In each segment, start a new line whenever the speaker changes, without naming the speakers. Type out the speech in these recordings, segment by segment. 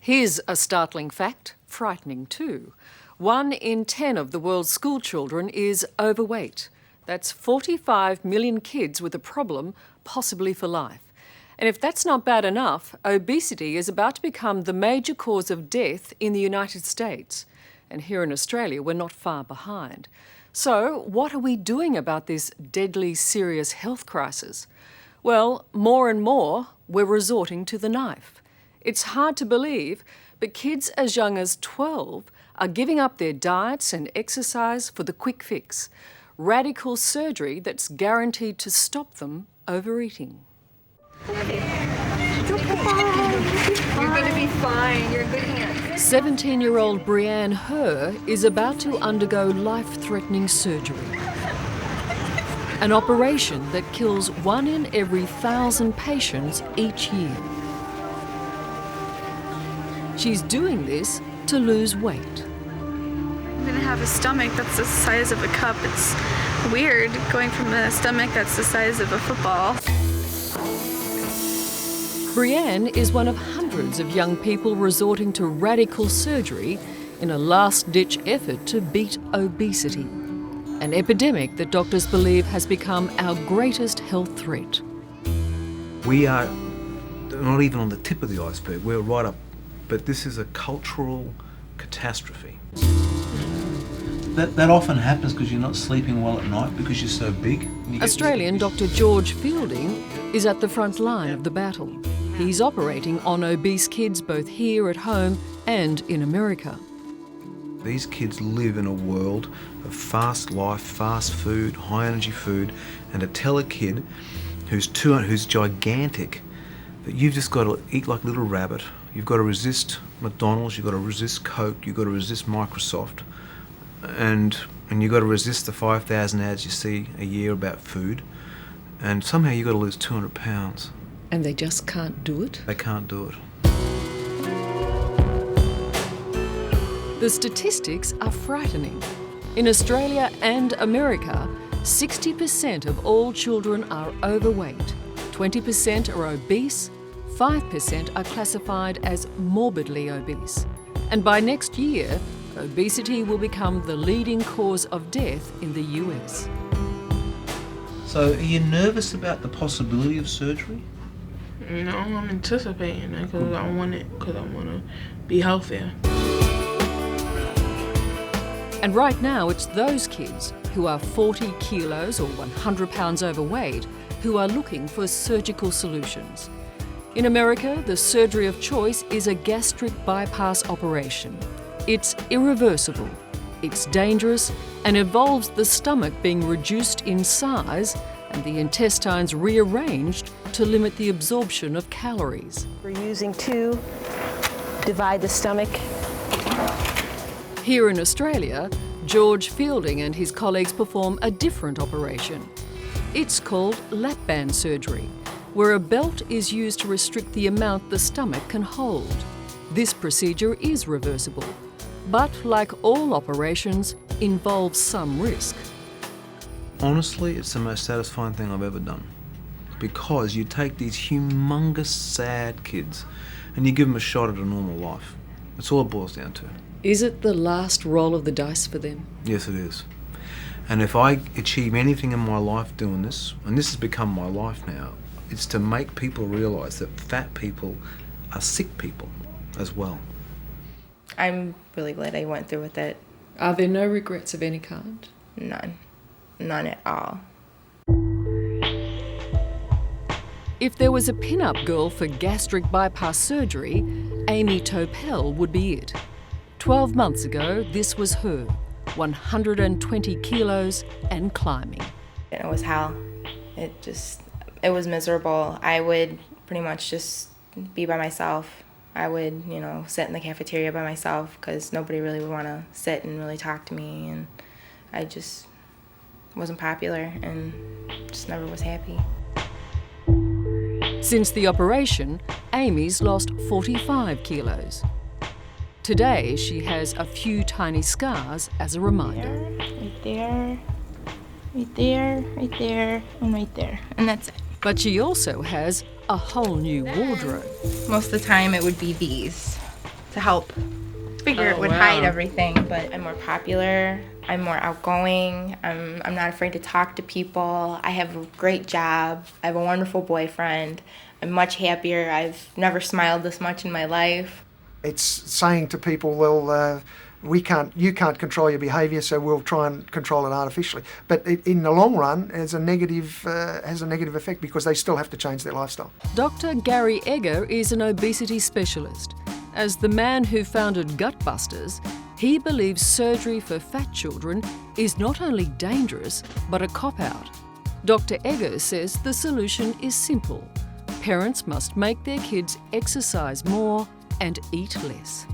Here's a startling fact, frightening too. 1 in 10 of the world's school children is overweight. That's 45 million kids with a problem, possibly for life. And if that's not bad enough, obesity is about to become the major cause of death in the United States. And here in Australia, we're not far behind. So, what are we doing about this deadly, serious health crisis? Well, more and more, we're resorting to the knife. It's hard to believe, but kids as young as 12 are giving up their diets and exercise for the quick fix. Radical surgery that's guaranteed to stop them overeating.
You're going to be fine. You're looking at
17-year-old Brianne Herr is about to undergo life-threatening surgery. An operation that kills 1 in every 1,000 patients each year. She's doing this to lose weight.
I'm gonna have a stomach that's the size of a cup. It's weird going from a stomach that's the size of a football.
Brianne is one of hundreds of young people resorting to radical surgery in a last-ditch effort to beat obesity, an epidemic that doctors believe has become our greatest health threat.
We are not even on the tip of the iceberg, we're right up, but this is a cultural catastrophe.
That often happens because you're not sleeping well at night because you're so big.
Australian Dr. George Fielding is at the front line of the battle. He's operating on obese kids both here at home and in America.
These kids live in a world of fast life, fast food, high energy food, and to tell a kid who's gigantic that you've just got to eat like a little rabbit, you've got to resist McDonald's, you've got to resist Coke, you've got to resist Microsoft, and you've got to resist the 5,000 ads you see a year about food, and somehow you've got to lose 200 pounds.
And they just can't do it?
They can't do it.
The statistics are frightening. In Australia and America, 60% of all children are overweight, 20% are obese, 5% are classified as morbidly obese. And by next year, obesity will become the leading cause of death in the US.
So are you nervous about the possibility of surgery?
No, I'm anticipating it because I want to be healthier.
And right now, it's those kids who are 40 kilos or 100 pounds overweight who are looking for surgical solutions. In America, the surgery of choice is a gastric bypass operation. It's irreversible, it's dangerous, and involves the stomach being reduced in size and the intestines rearranged to limit the absorption of calories.
We're using 2, divide the stomach.
Here in Australia, George Fielding and his colleagues perform a different operation. It's called lap band surgery, where a belt is used to restrict the amount the stomach can hold. This procedure is reversible, but like all operations, involves some risk.
Honestly, it's the most satisfying thing I've ever done. Because you take these humongous, sad kids and you give them a shot at a normal life. That's all it boils down to.
Is it the last roll of the dice for them?
Yes, it is. And if I achieve anything in my life doing this, and this has become my life now, it's to make people realise that fat people are sick people as well.
I'm really glad I went through with it.
Are there no regrets of any kind?
None. None at all.
If there was a pin-up girl for gastric bypass surgery, Amy Topel would be it. 12 months ago, this was her, 120 kilos and climbing.
It was hell. It was miserable. I would pretty much just be by myself. I would, sit in the cafeteria by myself because nobody really would want to sit and really talk to me, and I just wasn't popular and just never was happy.
Since the operation, Amy's lost 45 kilos. Today, she has a few tiny scars as a reminder.
Right there, right there, right there, and right there, and that's it.
But she also has a whole new wardrobe.
Most of the time it would be these.
to help.
Figure would hide everything, but I'm more popular. I'm more outgoing. I'm not afraid to talk to people. I have a great job. I have a wonderful boyfriend. I'm much happier. I've never smiled this much in my life.
It's saying to people, well, you can't control your behaviour, so we'll try and control it artificially. But in the long run, has a negative effect because they still have to change their lifestyle.
Dr. Gary Egger is an obesity specialist. As the man who founded Gutbusters, he believes surgery for fat children is not only dangerous, but a cop-out. Dr. Egger says the solution is simple. Parents must make their kids exercise more and eat less.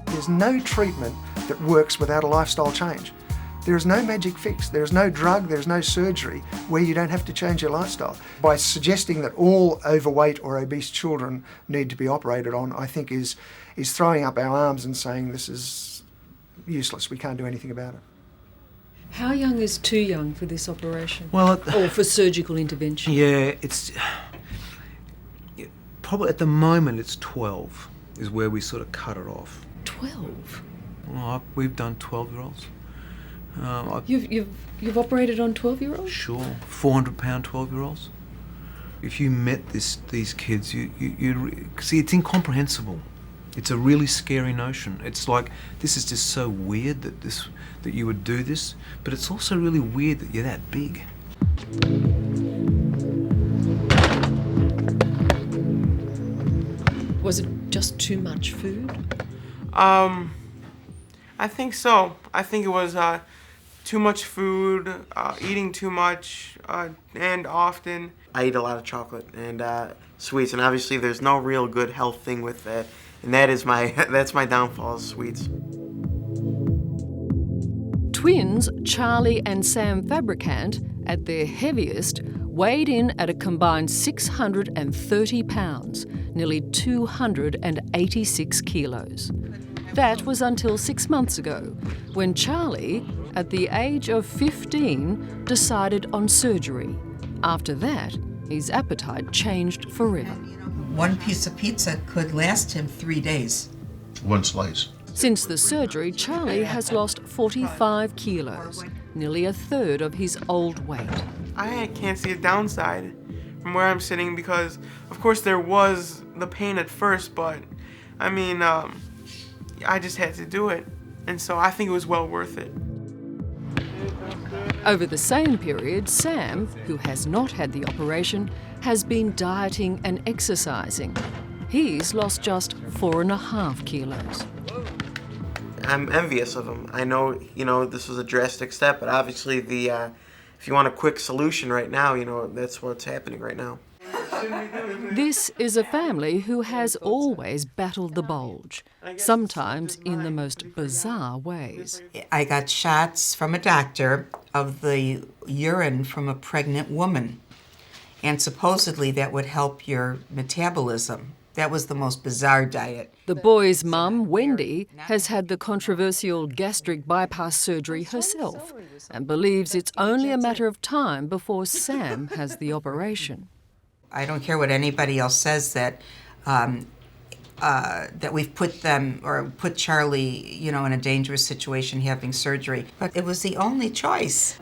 There's no treatment that works without a lifestyle change. There is no magic fix. There's no drug, there's no surgery where you don't have to change your lifestyle. By suggesting that all overweight or obese children need to be operated on, I think is throwing up our arms and saying this is useless, we can't do anything about it.
How young is too young for this operation?
Well,
or for surgical intervention?
Yeah, it's probably at the moment it's 12 is where we sort of cut it off.
12?
Well, we've done 12-year-olds.
You've operated on 12-year-olds?
Sure, 400-pound 12-year-olds. If you met these kids, you see, it's incomprehensible. It's a really scary notion. It's like, this is just so weird that you would do this, but it's also really weird that you're that big.
Was it just too much food?
I think so. I think it was too much food, eating too much, and often.
I eat a lot of chocolate and sweets, and obviously there's no real good health thing with that, and that's my downfall, is sweets.
Twins Charlie and Sam Fabricant, at their heaviest, weighed in at a combined 630 pounds, nearly 286 kilos. That was until 6 months ago, when Charlie, at the age of 15, decided on surgery. After that, his appetite changed forever.
One piece of pizza could last him 3 days.
One slice.
Since the surgery, Charlie has lost 45 kilos, nearly a third of his old weight.
I can't see a downside from where I'm sitting because, of course, there was the pain at first, but, I mean, I just had to do it, and so I think it was well worth it.
Over the same period, Sam, who has not had the operation, has been dieting and exercising. He's lost just 4.5 kilos.
I'm envious of him. I know, this was a drastic step, but obviously if you want a quick solution right now, that's what's happening right now.
This is a family who has always battled the bulge, sometimes in the most bizarre ways.
I got shots from a doctor of the urine from a pregnant woman, and supposedly that would help your metabolism. That was the most bizarre diet.
The boy's mum, Wendy, has had the controversial gastric bypass surgery herself and believes it's only a matter of time before Sam has the operation.
I don't care what anybody else says that we've put Charlie, in a dangerous situation having surgery, but it was the only choice.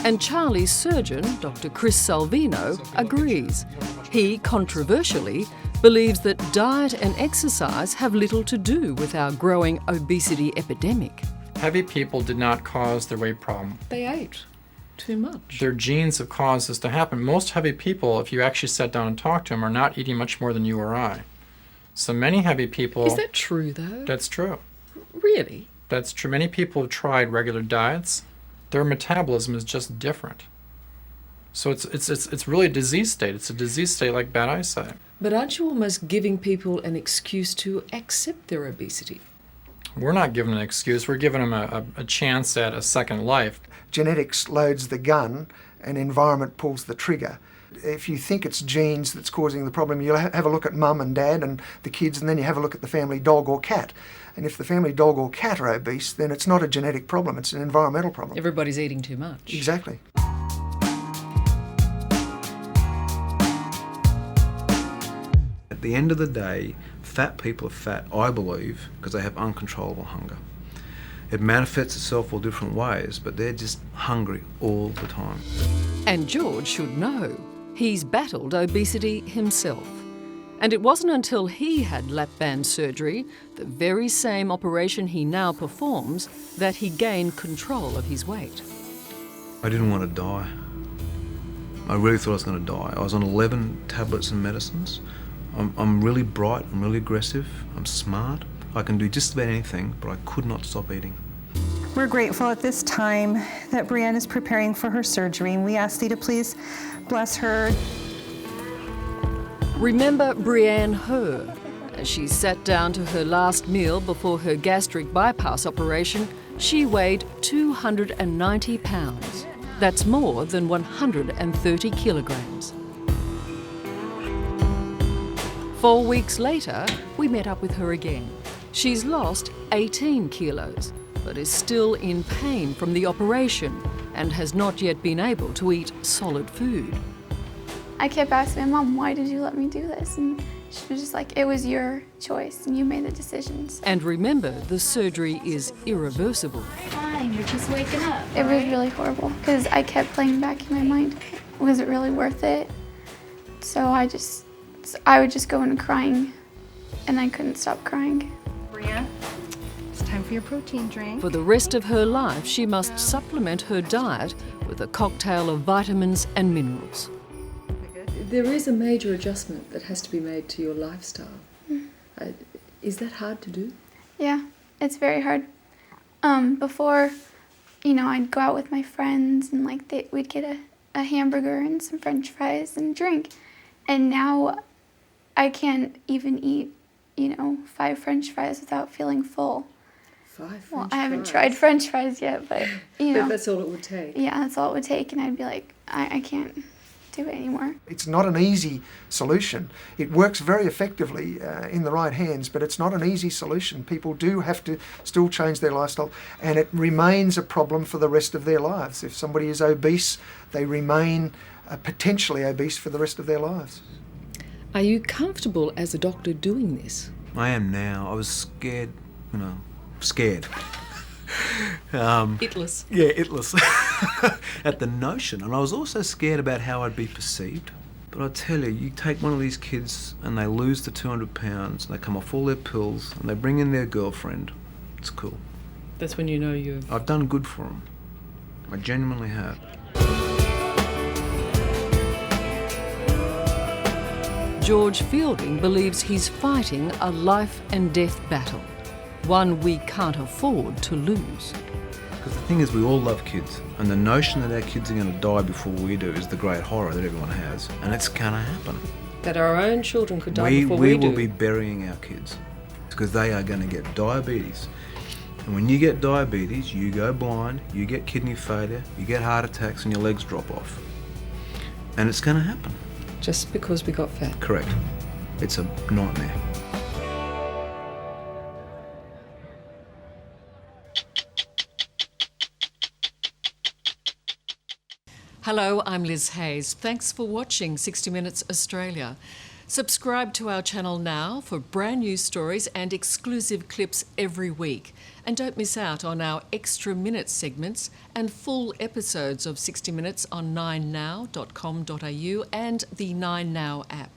And Charlie's surgeon, Dr. Chris Salvino, agrees. He, controversially, believes that diet and exercise have little to do with our growing obesity epidemic.
Heavy people did not cause their weight problem.
They ate too much.
Their genes have caused this to happen. Most heavy people, if you actually sat down and talked to them, are not eating much more than you or I. So many heavy people...
Is that true, though?
That's true.
Really?
That's true. Many people have tried regular diets. Their metabolism is just different. So it's really a disease state. It's a disease state like bad eyesight.
But aren't you almost giving people an excuse to accept their obesity?
We're not giving an excuse. We're giving them a chance at a second life.
Genetics loads the gun and environment pulls the trigger. If you think it's genes that's causing the problem, you'll have a look at mum and dad and the kids, and then you have a look at the family dog or cat. And if the family dog or cat are obese, then it's not a genetic problem, it's an environmental problem.
Everybody's eating too much.
Exactly.
At the end of the day, Fat people are fat, I believe, because they have uncontrollable hunger. It manifests itself all different ways, but they're just hungry all the time.
And George should know. He's battled obesity himself. And it wasn't until he had lap band surgery, the very same operation he now performs, that he gained control of his weight.
I didn't want to die. I really thought I was going to die. I was on 11 tablets and medicines. I'm really bright, I'm really aggressive, I'm smart. I can do just about anything, but I could not stop eating.
We're grateful at this time that Brienne is preparing for her surgery, and we ask thee to please bless her.
Remember Brienne Herr. As she sat down to her last meal before her gastric bypass operation, she weighed 290 pounds. That's more than 130 kilograms. 4 weeks later, we met up with her again. She's lost 18 kilos, but is still in pain from the operation and has not yet been able to eat solid food.
I kept asking my mom, why did you let me do this? And she was just like, it was your choice and you made the decisions.
And remember, the surgery is irreversible.
Fine, you're just waking up. It was really horrible because I kept playing back in my mind, was it really worth it? So I would just go into crying and I couldn't stop crying.
Bria, it's time for your protein drink.
For the rest of her life, she must supplement her diet with a cocktail of vitamins and minerals.
There is a major adjustment that has to be made to your lifestyle. Is that hard to do?
Yeah, it's very hard. Before, I'd go out with my friends and we'd get a hamburger and some French fries and a drink. And now I can't even eat, 5 French fries without feeling full.
5 French fries?
Well, I haven't tried French fries yet, but,
But that's all it would take.
Yeah, that's all it would take. And I'd be like, I can't do it anymore.
It's not an easy solution. It works very effectively in the right hands, but it's not an easy solution. People do have to still change their lifestyle, and it remains a problem for the rest of their lives. If somebody is obese, they remain potentially obese for the rest of their lives.
Are you comfortable as a doctor doing this?
I am now. I was scared, scared.
Itless.
Yeah, itless. At the notion. And I was also scared about how I'd be perceived. But I tell you, you take one of these kids and they lose the 200 pounds, and they come off all their pills, and they bring in their girlfriend. It's cool.
That's when you know you've...
I've done good for them. I genuinely have.
George Fielding believes he's fighting a life and death battle, one we can't afford to lose.
Because the thing is, we all love kids, and the notion that our kids are going to die before we do is the great horror that everyone has, and it's going to happen.
That our own children could die before we do.
We will be burying our kids, because they are going to get diabetes. And when you get diabetes, you go blind, you get kidney failure, you get heart attacks, and your legs drop off. And it's going to happen.
Just because we got fat?
Correct. It's a nightmare.
Hello, I'm Liz Hayes. Thanks for watching 60 Minutes Australia. Subscribe to our channel now for brand new stories and exclusive clips every week. And don't miss out on our extra minutes segments and full episodes of 60 Minutes on 9now.com.au and the 9Now app.